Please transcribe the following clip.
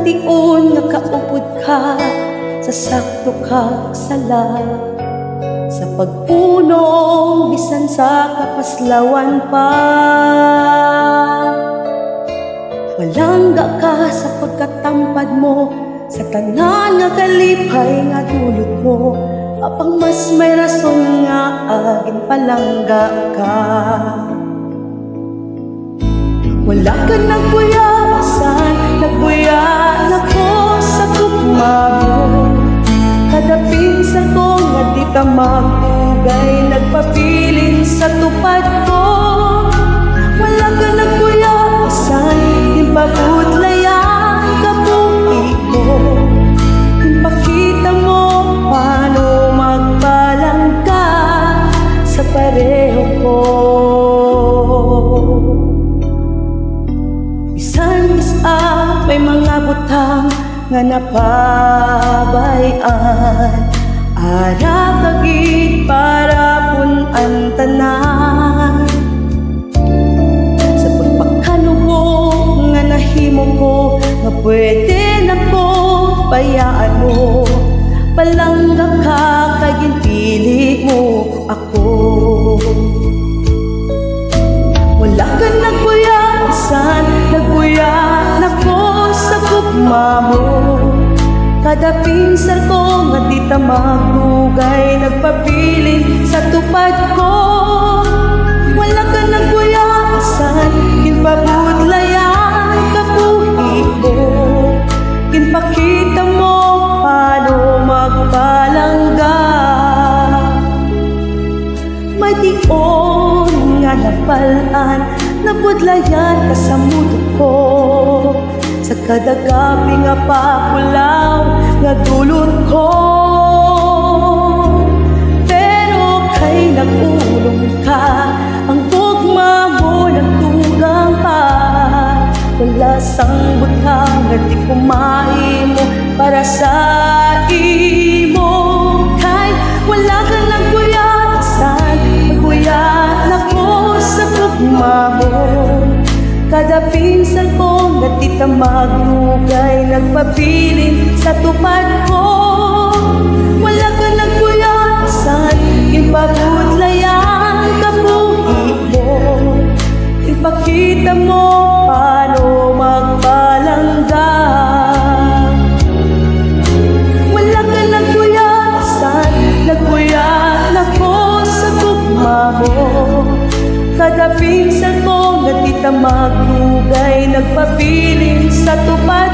Matiun nakaupod ka sa sakto kag sala, sa pagpunong bisan sa kapaslawan pa. Walangga ka sa pagkatampad mo, sa tanan nga kalipay nga dulot mo, apang mas may rason nga agin palangga ka. Wala ka nagbuyasan, nagbuya na ko sa tugma mo. Kada pinsan ko nga di ka magtugay, nagpapiling sa tupad ko. Wala ka nagbuyasan, impabudlayan ka buhi ko. Impakita mo paano magbalangga sa pareho ko. Bisan isa may mga butang nga napabayan, ara kagid para pun ang tanan. Sa pagpakanubo nga nahimo ko, nga pwede na ko bayaan mo. Palangga ka kay ginpili mo ako. Wala ka nagbuyasan, nagbuya na ko sa gugma mo. Kada pinsan ko nga di ta magdugay, nagpapiling sa tupad ko. Wala ka nagbuyasan, ginpabudlayan ka buhi mo. Ginpakita mo paano magbalangga. May dion nga napalaan, nabudlayan ka sa mundo ko. Sa kada gabi nga papulaw nga dulot ko. Pero kay nagulong ka, ang tugma mo nagtugang pa. Wala sang butang nga di kumain mo para sa imo. Kay wala ka nagbuyasan, nagbuyan ako sa tugma mo. Kada pinsan ko nga di ta magdugay, nagpapiling sa tupad ko. Wala ka nagbuyasan, impabudlayan ka buhi mo. Ipakita mo paano magbalangga. Wala ka nagbuyasan, nagbuyan ako sa tugma mo. Kada pinsan ko nga di ta magdugay, nagpapiling sa tupad